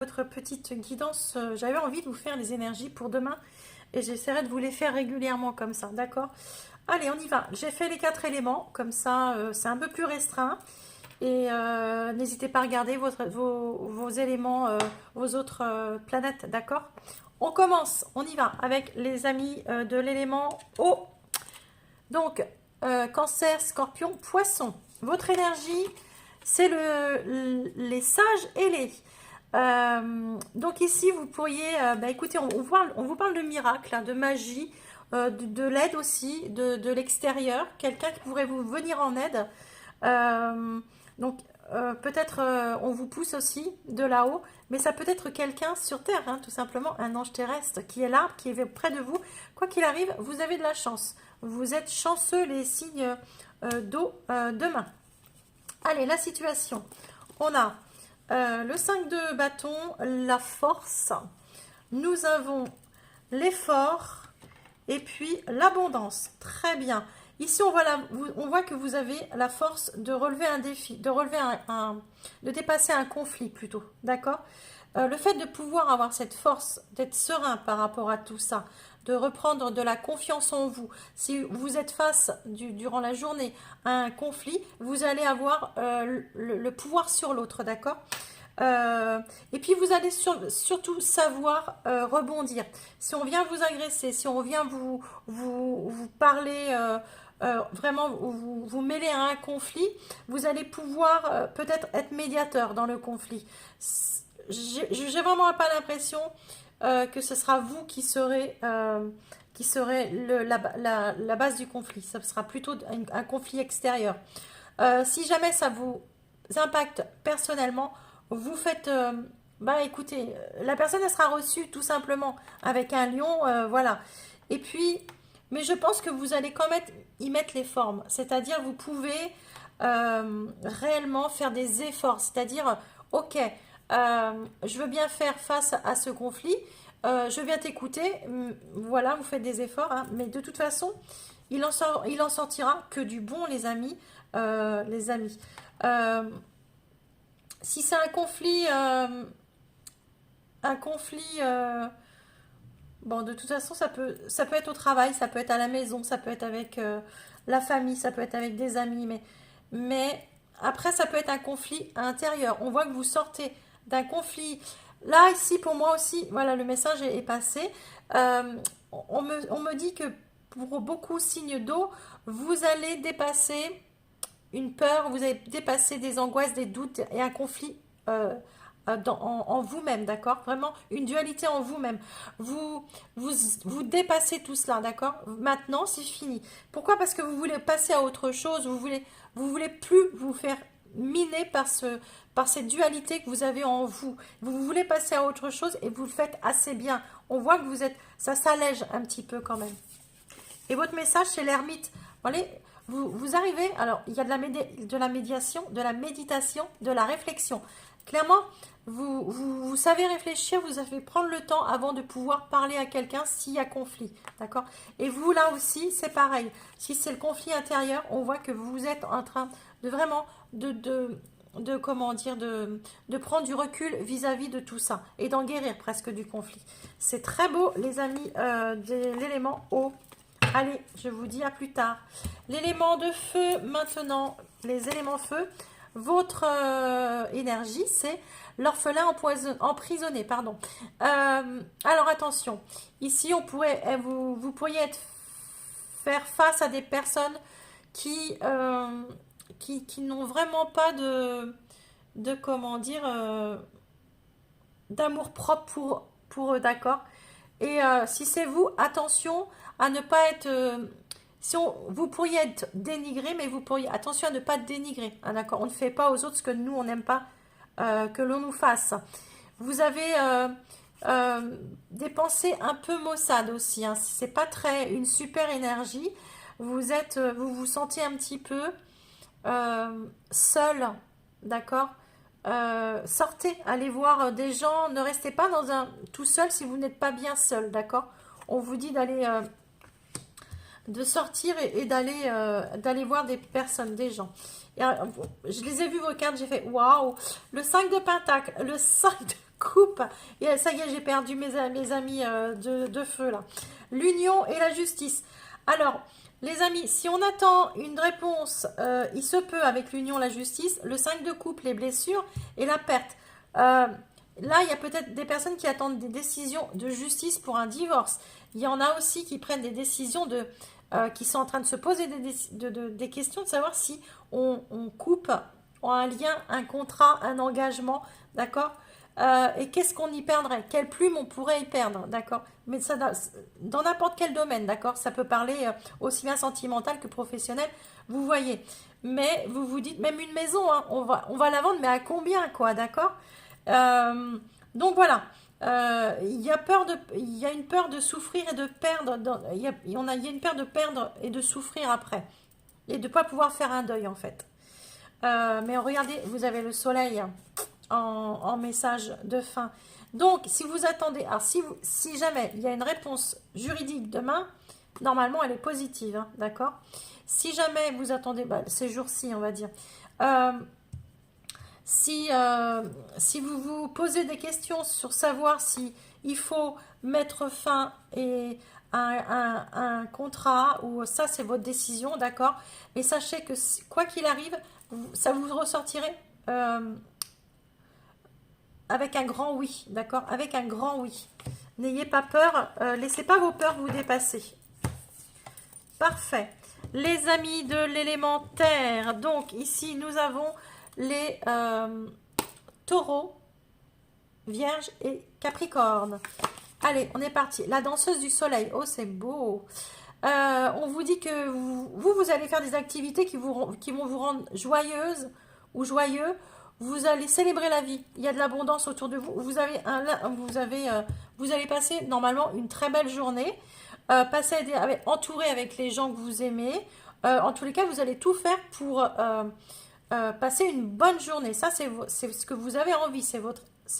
votre petite guidance. J'avais envie de vous faire les énergies pour demain et j'essaierai de vous les faire régulièrement comme ça, d'accord? Allez, on y va. J'ai fait les 4 éléments, comme ça c'est un peu plus restreint. Et n'hésitez pas à regarder vos éléments, vos autres planètes, d'accord? On commence, on y va avec les amis de l'élément eau. Donc, Cancer, Scorpion, Poisson. Votre énergie, c'est les sages ailés. Donc ici, vous pourriez, écoutez, on vous parle de miracle, hein, de magie, de l'aide aussi, de l'extérieur, quelqu'un qui pourrait vous venir en aide. Euh, donc peut-être on vous pousse aussi de là-haut, mais ça peut être quelqu'un sur Terre, hein, tout simplement, un ange terrestre qui est là, qui est près de vous. Quoi qu'il arrive, vous avez de la chance. Vous êtes chanceux, les signes d'eau demain. Allez, la situation. On a le 5 de bâton, la force. Nous avons l'effort et puis l'abondance. Très bien. Ici, on voit que vous avez la force de relever un défi, de dépasser un conflit plutôt. D'accord? Le fait de pouvoir avoir cette force, d'être serein par rapport à tout ça, de reprendre de la confiance en vous. Si vous êtes face durant la journée à un conflit, vous allez avoir le pouvoir sur l'autre, d'accord? Et puis vous allez surtout savoir rebondir. Si on vient vous agresser, si on vient vous parler, vraiment vous mêler à un conflit, vous allez pouvoir peut-être être médiateur dans le conflit. J'ai vraiment pas l'impression que ce sera vous qui serez la base du conflit. Ça sera plutôt un conflit extérieur. Si jamais ça vous impacte personnellement, vous faites, écoutez, la personne elle sera reçue tout simplement avec un lion, voilà. Et puis, mais je pense que vous allez quand même y mettre les formes, c'est-à-dire vous pouvez réellement faire des efforts, c'est-à-dire, ok, je veux bien faire face à ce conflit, je viens t'écouter, voilà, vous faites des efforts, hein, mais de toute façon, il en sortira que du bon, les amis, les amis. Si c'est un conflit, bon, de toute façon, ça peut être au travail, ça peut être à la maison, ça peut être avec la famille, ça peut être avec des amis, mais après, ça peut être un conflit intérieur. On voit que vous sortez d'un conflit. Là, ici, pour moi aussi, voilà, le message est passé. On me dit que pour beaucoup signes d'eau, vous allez dépasser une peur, vous allez dépasser des angoisses, des doutes et un conflit en vous-même, d'accord? Vraiment une dualité en vous-même. Vous dépassez tout cela, d'accord? Maintenant, c'est fini. Pourquoi? Parce que vous voulez passer à autre chose, vous voulez plus vous faire miner par cette dualité que vous avez en vous. Vous voulez passer à autre chose et vous le faites assez bien. On voit que ça s'allège un petit peu quand même. Et votre message, c'est l'ermite. Allez, vous arrivez, alors il y a de la médiation, de la méditation, de la réflexion. Clairement, vous savez réfléchir, vous savez prendre le temps avant de pouvoir parler à quelqu'un s'il y a conflit. D'accord? Et vous, là aussi, c'est pareil. Si c'est le conflit intérieur, on voit que vous êtes en train de vraiment comment dire, de prendre du recul vis-à-vis de tout ça et d'en guérir presque du conflit. C'est très beau, les amis, de l'élément eau. Allez, je vous dis à plus tard. L'élément de feu maintenant, les éléments feu, votre énergie, c'est l'orphelin emprisonné. Pardon. Alors attention, ici vous pourriez faire face à des personnes qui n'ont vraiment pas comment dire, d'amour propre pour eux, d'accord? Et si c'est vous, attention à ne pas être... vous pourriez être dénigré, mais attention à ne pas dénigrer, hein, d'accord? On ne fait pas aux autres ce que nous, on n'aime pas que l'on nous fasse. Vous avez des pensées un peu maussades aussi, hein. C'est pas une super énergie. Vous vous sentez un petit peu seul, d'accord? Sortez, allez voir des gens, ne restez pas tout seul si vous n'êtes pas bien seul, d'accord? On vous dit de sortir et d'aller voir des personnes, des gens. Et, je les ai vus vos cartes, j'ai fait waouh! Le 5 de Pentacle, le 5 de coupe. Et ça y est, j'ai perdu mes amis de feu là. L'union et la justice. Alors, les amis, si on attend une réponse, il se peut avec l'union, la justice, le 5 de coupe, les blessures et la perte. Là, il y a peut-être des personnes qui attendent des décisions de justice pour un divorce. Il y en a aussi qui prennent des décisions qui sont en train de se poser des questions de savoir si on coupe un lien, un contrat, un engagement, d'accord. Et qu'est-ce qu'on y perdrait? Quelle plume on pourrait y perdre, d'accord? Mais ça, dans n'importe quel domaine, d'accord? Ça peut parler aussi bien sentimental que professionnel, vous voyez. Mais vous vous dites, même une maison, hein, on va la vendre, mais à combien, quoi, d'accord? Donc voilà. Il y a une peur de souffrir et de perdre. Il y a une peur de perdre et de souffrir après. Et de ne pas pouvoir faire un deuil, en fait. Mais regardez, vous avez le soleil en message de fin. Donc, si vous attendez, alors si jamais il y a une réponse juridique demain, normalement elle est positive, hein, d'accord? Si jamais vous attendez, ces jours-ci, on va dire, si vous vous posez des questions sur savoir si il faut mettre fin un contrat, ou ça c'est votre décision, d'accord? Mais sachez que quoi qu'il arrive, ça vous ressortirait avec un grand oui, d'accord? Avec un grand oui. N'ayez pas peur, laissez pas vos peurs vous dépasser. Parfait. Les amis de l'élémentaire, donc ici nous avons les taureaux, vierge et capricorne. Allez, on est parti. La danseuse du soleil, oh c'est beau. On vous dit que vous allez faire des activités qui vont vous rendre joyeuse ou joyeux. Vous allez célébrer la vie. Il y a de l'abondance autour de vous. Vous allez passer normalement une très belle journée. Entouré avec les gens que vous aimez. En tous les cas, vous allez tout faire pour passer une bonne journée. Ça, c'est ce que vous avez envie. C'est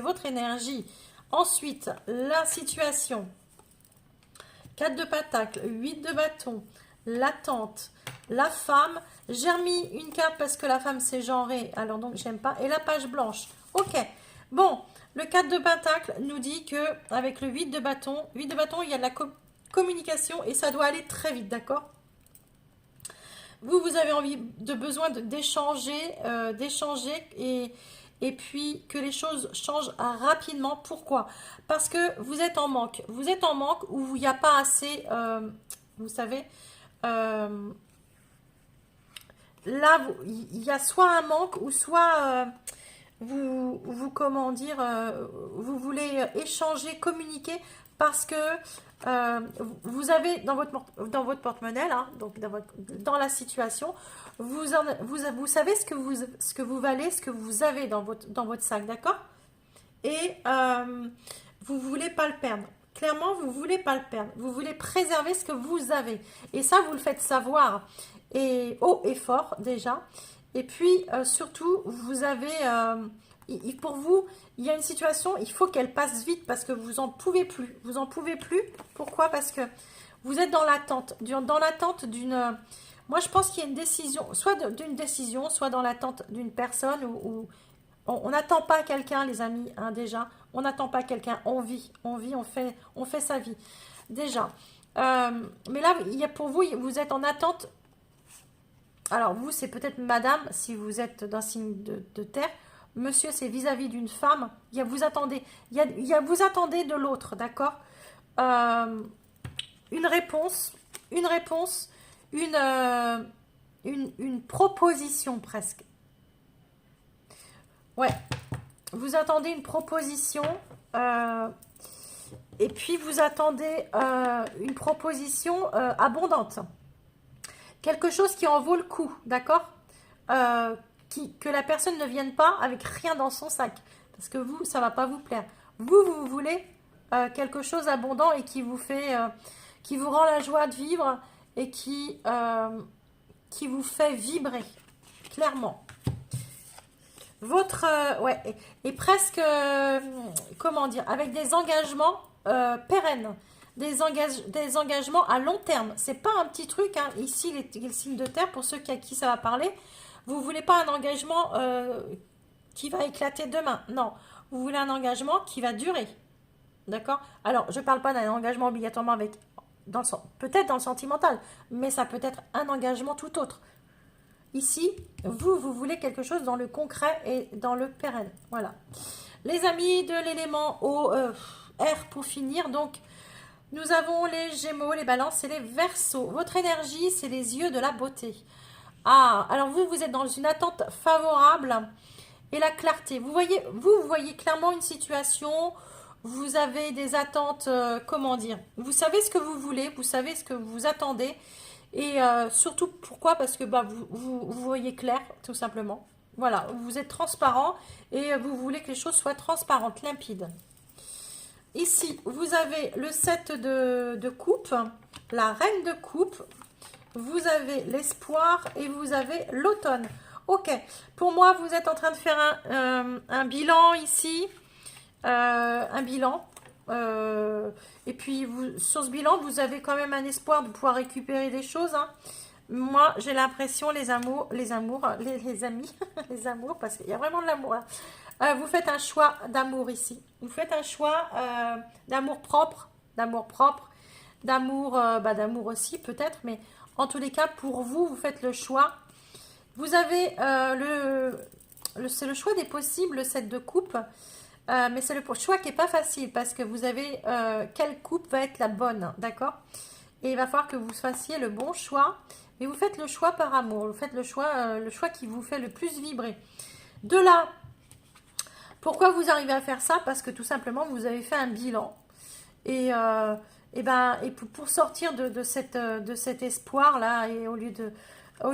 votre énergie. Ensuite, la situation. 4 de pentacle, 8 de bâton, l'attente, la femme. J'ai remis une carte parce que la femme c'est genré, alors donc j'aime pas. Et la page blanche. Ok. Bon, le 4 de pentacle nous dit que avec le 8 de bâton, il y a de la communication et ça doit aller très vite, d'accord? Vous avez besoin d'échanger, et puis que les choses changent rapidement. Pourquoi? Parce que vous êtes en manque. Vous êtes en manque où il n'y a pas assez, vous savez, là, il y a soit un manque ou soit comment dire, vous voulez échanger, communiquer parce que vous avez dans votre porte-monnaie, là, donc dans la situation, vous savez ce que vous valez, ce que vous avez dans votre sac, d'accord? Et vous ne voulez pas le perdre. Clairement, vous ne voulez pas le perdre. Vous voulez préserver ce que vous avez. Et ça, vous le faites savoir. Et haut et fort, déjà. Et puis, surtout, vous avez... pour vous, il y a une situation, il faut qu'elle passe vite parce que vous n'en pouvez plus. Vous n'en pouvez plus. Pourquoi? Parce que vous êtes dans l'attente. Dans l'attente d'une... Moi, je pense qu'il y a une décision, soit d'une décision, soit dans l'attente d'une personne où on n'attend pas quelqu'un, les amis, hein, déjà. On n'attend pas quelqu'un, on vit, on fait sa vie. Déjà. Mais là, pour vous, vous êtes en attente. Alors, vous, c'est peut-être madame, si vous êtes d'un signe de terre. Monsieur, c'est vis-à-vis d'une femme. Vous attendez de l'autre, d'accord? Une réponse, une proposition presque. Ouais, vous attendez une proposition et puis vous attendez une proposition abondante. Quelque chose qui en vaut le coup, d'accord? Que la personne ne vienne pas avec rien dans son sac. Parce que vous, ça ne va pas vous plaire. Vous voulez quelque chose d'abondant et qui vous rend la joie de vivre et qui vous fait vibrer, clairement. Et presque, comment dire, avec des engagements pérennes, des engagements à long terme. C'est pas un petit truc, hein. Ici, les signes de terre, pour ceux à qui ça va parler, vous voulez pas un engagement qui va éclater demain. Non, vous voulez un engagement qui va durer. D'accord? Alors, je ne parle pas d'un engagement obligatoirement avec, peut-être dans le sentimental, mais ça peut être un engagement tout autre. Ici, vous voulez quelque chose dans le concret et dans le pérenne. Voilà. Les amis de l'élément eau, air pour finir. Donc, nous avons les Gémeaux, les Balances et les Verseaux. Votre énergie, c'est les yeux de la beauté. Ah, alors vous êtes dans une attente favorable et la clarté. Vous voyez clairement une situation. Vous avez des attentes, comment dire? Vous savez ce que vous voulez, vous savez ce que vous attendez. Et surtout, pourquoi? Parce que vous voyez clair, tout simplement. Voilà, vous êtes transparent et vous voulez que les choses soient transparentes, limpides. Ici, vous avez le 7 de coupe, la reine de coupe, vous avez l'espoir et vous avez l'automne. Ok, pour moi, vous êtes en train de faire un bilan ici, un bilan. Et puis, sur ce bilan, vous avez quand même un espoir de pouvoir récupérer des choses. Hein. Moi, j'ai l'impression, les amis, les amours, parce qu'il y a vraiment de l'amour là. Vous faites un choix d'amour ici. Vous faites un choix d'amour propre, d'amour aussi peut-être, mais en tous les cas, pour vous, vous faites le choix. Vous avez c'est le choix des possibles, le 7 de coupe. Mais c'est le choix qui n'est pas facile parce que vous avez quelle coupe va être la bonne, d'accord? Et il va falloir que vous fassiez le bon choix. Mais vous faites le choix par amour. Vous faites le choix qui vous fait le plus vibrer. De là, pourquoi vous arrivez à faire ça? Parce que tout simplement, vous avez fait un bilan. Et pour sortir de cet espoir-là, et au lieu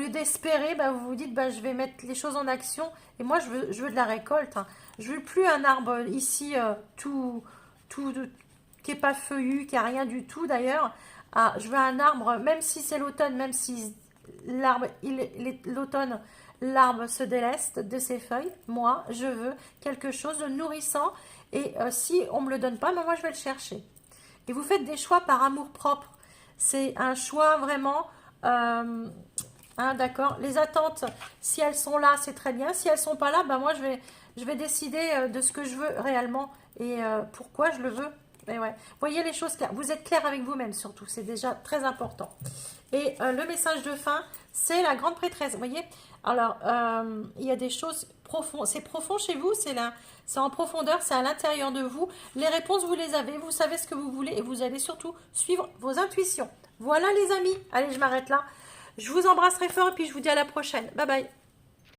d'espérer, vous vous dites, je vais mettre les choses en action. Et moi, je veux de la récolte. Hein. Je veux plus un arbre ici tout qui n'est pas feuillu, qui n'a rien du tout d'ailleurs. Ah, je veux un arbre, même si c'est l'automne, même si l'automne, l'arbre se déleste de ses feuilles. Moi, je veux quelque chose de nourrissant. Et si on ne me le donne pas, moi, je vais le chercher. Et vous faites des choix par amour propre. C'est un choix vraiment... d'accord. Les attentes, si elles sont là, c'est très bien. Si elles ne sont pas là, moi, je vais décider de ce que je veux réellement et pourquoi je le veux. Et ouais. Voyez les choses claires. Vous êtes clair avec vous-même surtout. C'est déjà très important. Et le message de fin, c'est la grande prêtresse. Vous voyez? Alors, il y a des choses profondes. C'est profond chez vous. C'est en profondeur. C'est à l'intérieur de vous. Les réponses, vous les avez. Vous savez ce que vous voulez. Et vous allez surtout suivre vos intuitions. Voilà les amis. Allez, je m'arrête là. Je vous embrasse très fort et puis je vous dis à la prochaine. Bye bye.